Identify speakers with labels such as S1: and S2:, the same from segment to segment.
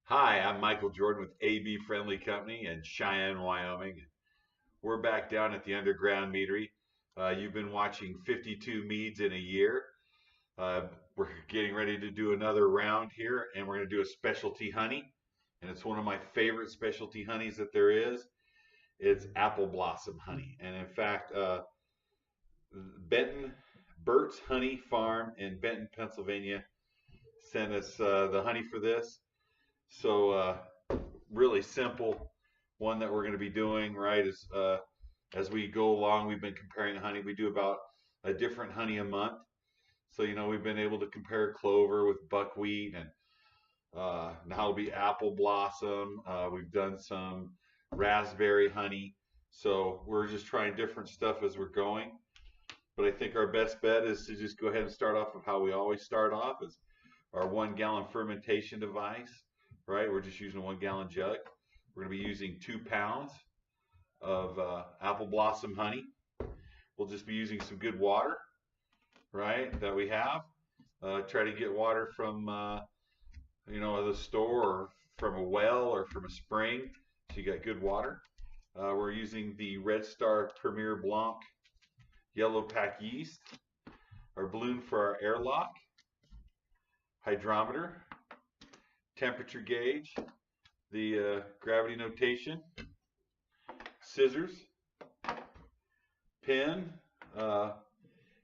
S1: Hi, I'm Michael Jordan with AB Friendly Company in Cheyenne, Wyoming. We're back down at the underground meadery. You've been watching 52 meads in a year. We're getting ready to do another round here, and we're going to do a specialty honey. And it's one of my favorite specialty honeys that there is. It's apple blossom honey. And in fact, Benton Burt's Honey Farm in Benton, Pennsylvania sent us the honey for this. So really simple one that we're going to be doing, right, is as we go along, we've been comparing honey. We do about a different honey a month. So, we've been able to compare clover with buckwheat, and now it'll be apple blossom. We've done some raspberry honey. So we're just trying different stuff as we're going. But I think our best bet is to just go ahead and start off with how we always start off, is our 1 gallon fermentation device, right? We're just using a 1 gallon jug. We're going to be using 2 pounds of apple blossom honey. We'll just be using some good water, right, that we have. Try to get water from, the store, or from a well, or from a spring, so you got good water. We're using the Red Star Premier Blanc Yellow Pack yeast, our balloon for our airlock, hydrometer, temperature gauge, the gravity notation, scissors, pen. I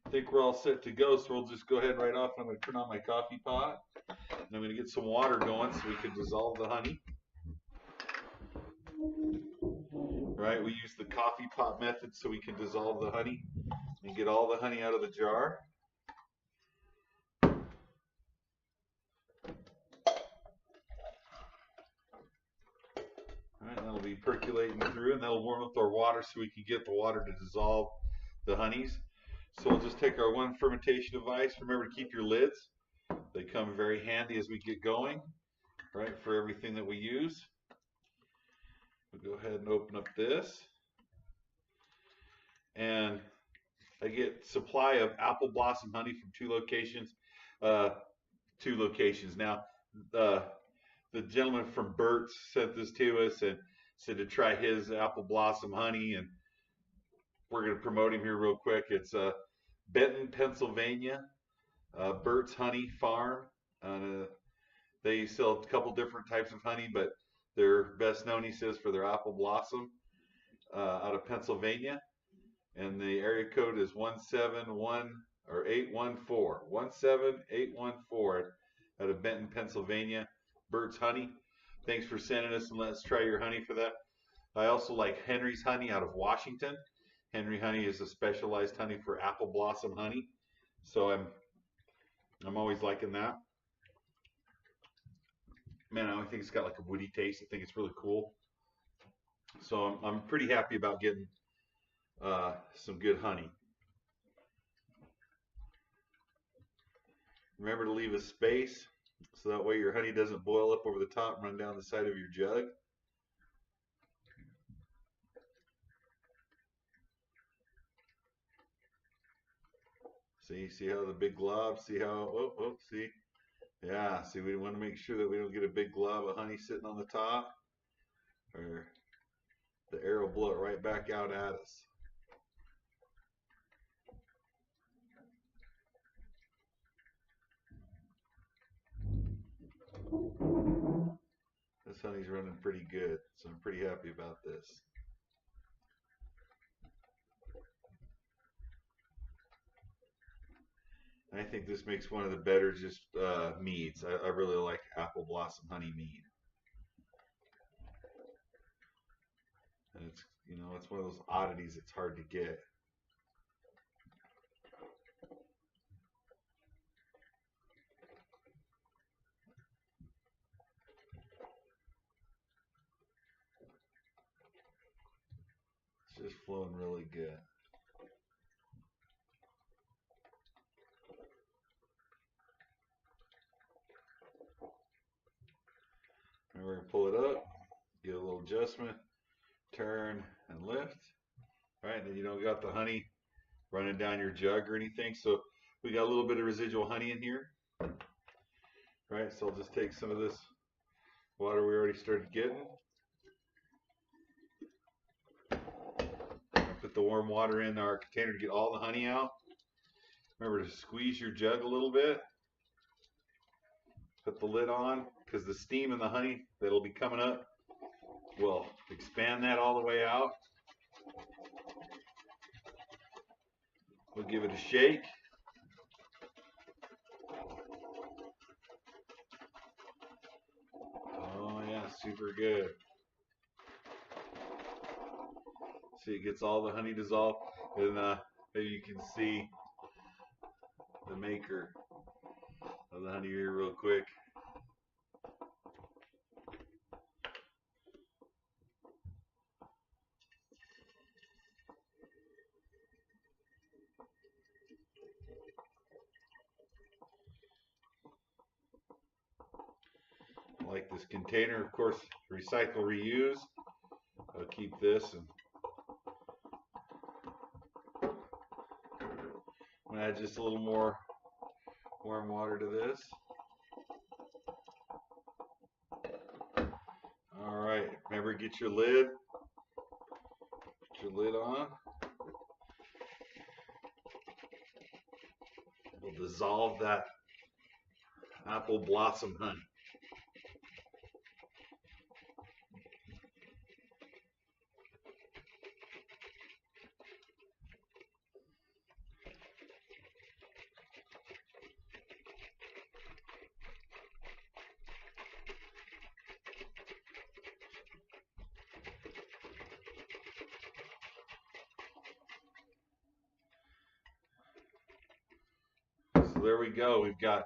S1: think we're all set to go, so we'll just go ahead right off. I'm going to turn on my coffee pot, and I'm going to get some water going so we can dissolve the honey. Right, we use the coffee pot method so we can dissolve the honey and get all the honey out of the jar. All right, that'll be percolating through, and that'll warm up our water so we can get the water to dissolve the honeys. So we'll just take our one fermentation device. Remember to keep your lids. They come very handy as we get going, right, for everything that we use. We'll go ahead and open up this. And I get supply of apple blossom honey from two locations. Now, the gentleman from Burt's sent this to us and said to try his apple blossom honey, and we're going to promote him here real quick. It's Benton, Pennsylvania, Burt's Honey Farm. They sell a couple different types of honey, but they're best known, he says, for their apple blossom out of Pennsylvania. And the area code is 17814 out of Benton, Pennsylvania. Burt's Honey. Thanks for sending us, and let's try your honey for that. I also like Henry's Honey out of Washington. Henry Honey is a specialized honey for apple blossom honey, so I'm always liking that. Man, I think it's got like a woody taste. I think it's really cool. So I'm pretty happy about getting some good honey. Remember to leave a space so that way your honey doesn't boil up over the top and run down the side of your jug. See how the big glob, see how, see? Yeah, see, we want to make sure that we don't get a big glob of honey sitting on the top, or the air will blow it right back out at us. This honey's running pretty good, so I'm pretty happy about this. I think this makes one of the better just meads. I really like apple blossom honey mead. And it's one of those oddities it's hard to get. It's just flowing really good. And we're going to pull it up, get a little adjustment, turn and lift. All right, and then you don't got the honey running down your jug or anything. So we got a little bit of residual honey in here. Right, so I'll just take some of this Water we already started getting. Put the warm water in our container to get all the honey out. Remember to squeeze your jug a little bit. Put the lid on, because the steam and the honey that'll be coming up will expand that all the way out. We'll give it a shake. Oh yeah, super good. See, it gets all the honey dissolved, and maybe you can see the maker of the honey here real quick. I like this container, of course, recycle, reuse. I'll keep this, and I'm gonna add just a little more warm water to this. All right, remember, get your lid. Put your lid on. We'll dissolve that apple blossom honey. So there we go. We've got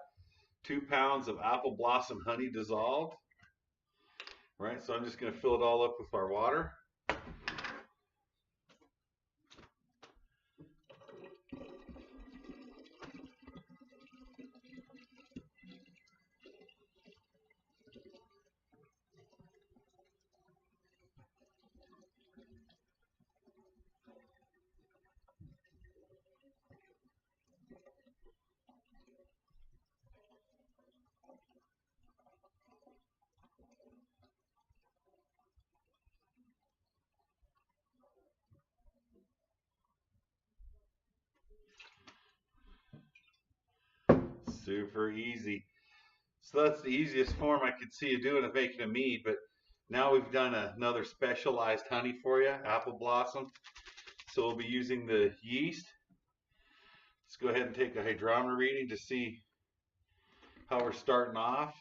S1: 2 pounds of apple blossom honey dissolved. Right, so I'm just going to fill it all up with our water. Super easy. So that's the easiest form I could see you doing of making a mead, but now we've done another specialized honey for you, apple blossom. So we'll be using the yeast. Let's go ahead and take a hydrometer reading to see how we're starting off.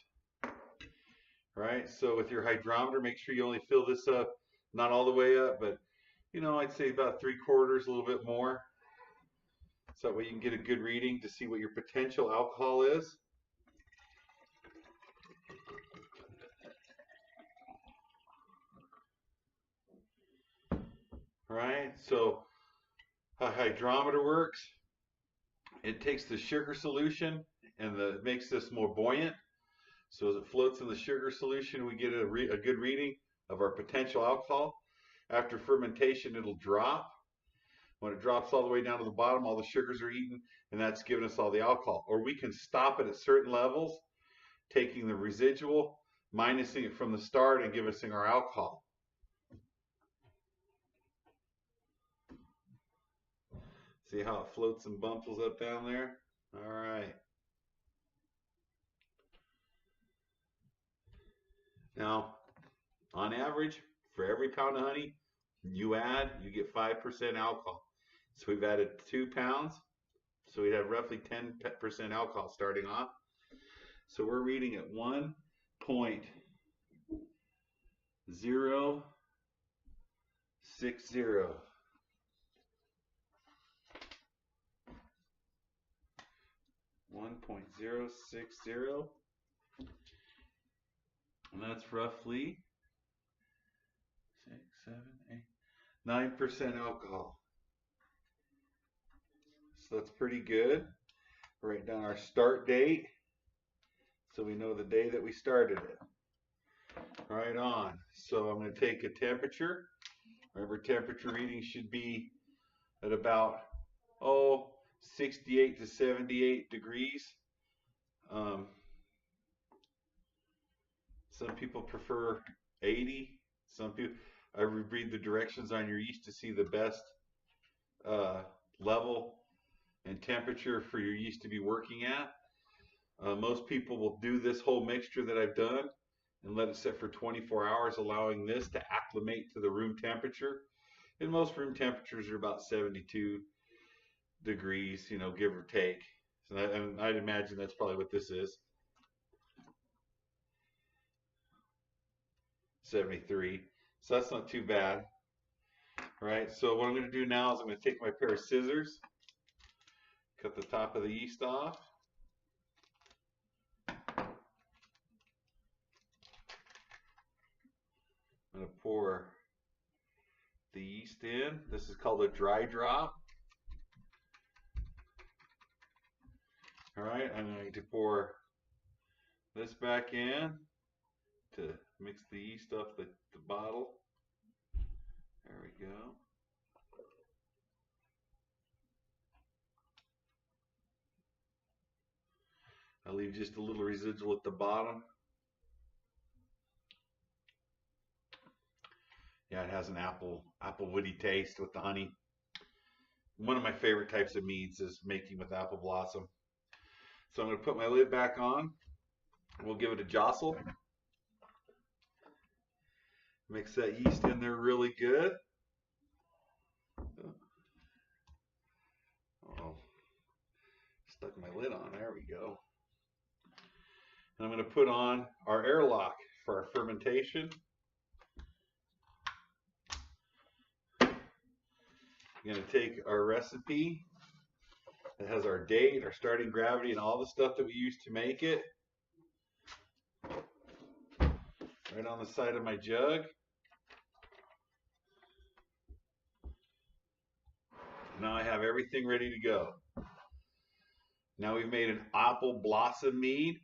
S1: Right, so with your hydrometer, make sure you only fill this up, not all the way up, but I'd say about 3/4, a little bit more. So that way you can get a good reading to see what your potential alcohol is. Right, so how hydrometer works, it takes the sugar solution and makes this more buoyant. So as it floats in the sugar solution, we get a good reading of our potential alcohol. After fermentation, it'll drop. When it drops all the way down to the bottom, all the sugars are eaten, and that's giving us all the alcohol. Or we can stop it at certain levels, taking the residual, minusing it from the start, and giving us our alcohol. See how it floats and bumbles up down there? All right. Now, on average, for every pound of honey you get 5% alcohol. So we've added 2 pounds. So we'd have roughly 10% alcohol starting off. So we're reading at 1.060. 1.060. And that's roughly 6, 7, 8, 9% alcohol. So that's pretty good. Write down our start date so we know the day that we started it. Right on. So I'm going to take a temperature. Remember, temperature reading should be at about 68 to 78 degrees Some people prefer 80. Some people, I read the directions on your yeast to see the best uh, level and temperature for your yeast to be working at. Most people will do this whole mixture that I've done and let it sit for 24 hours, allowing this to acclimate to the room temperature. And most room temperatures are about 72 degrees, you know, give or take. So and I'd imagine that's probably what this is. 73. So that's not too bad. Right? So what I'm going to do now is I'm going to take my pair of scissors, cut the top of the yeast off. I'm going to pour the yeast in. This is called a dry drop. All right, I'm going to pour this back in to mix the yeast off the bottle. There we go. I'll leave just a little residual at the bottom. Yeah, it has an apple woody taste with the honey. One of my favorite types of meads is making with apple blossom. So I'm going to put my lid back on. We'll give it a jostle. Mix that yeast in there really good. Oh, stuck my lid on. There we go. And I'm going to put on our airlock for our fermentation. I'm going to take our recipe that has our date, our starting gravity, and all the stuff that we used to make it. Right on the side of my jug. Now I have everything ready to go. Now we've made an apple blossom mead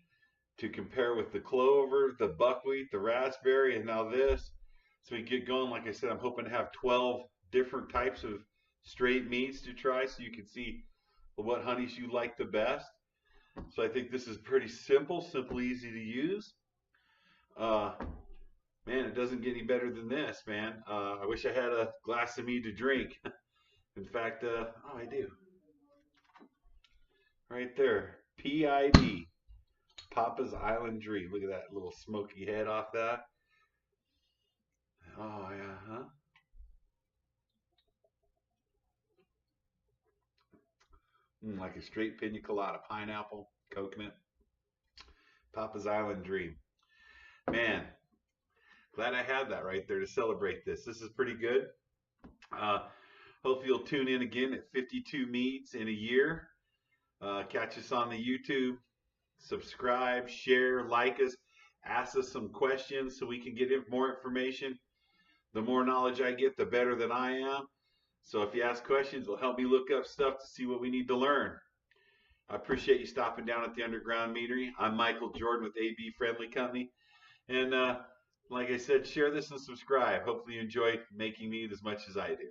S1: to compare with the clover, the buckwheat, the raspberry, and now this. So we get going. Like I said, I'm hoping to have 12 different types of straight meads to try so you can see what honeys you like the best. So I think this is pretty simple, easy to use. Man, it doesn't get any better than this, man. I wish I had a glass of mead to drink. In fact, oh, I do. Right there, PID, Papa's Island Dream. Look at that little smoky head off that. Oh, yeah, huh? Like a straight pina colada, pineapple, coconut. Papa's Island Dream. Man, glad I had that right there to celebrate this. This is pretty good. Hope you'll tune in again at 52 Meads in a year. Catch us on the YouTube. Subscribe, share, like us, ask us some questions so we can get more information. The more knowledge I get, the better that I am. So if you ask questions, it'll help me look up stuff to see what we need to learn. I appreciate you stopping down at the Underground Meadery. I'm Michael Jordan with AB Friendly Company. And like I said, share this and subscribe. Hopefully you enjoyed making mead as much as I do.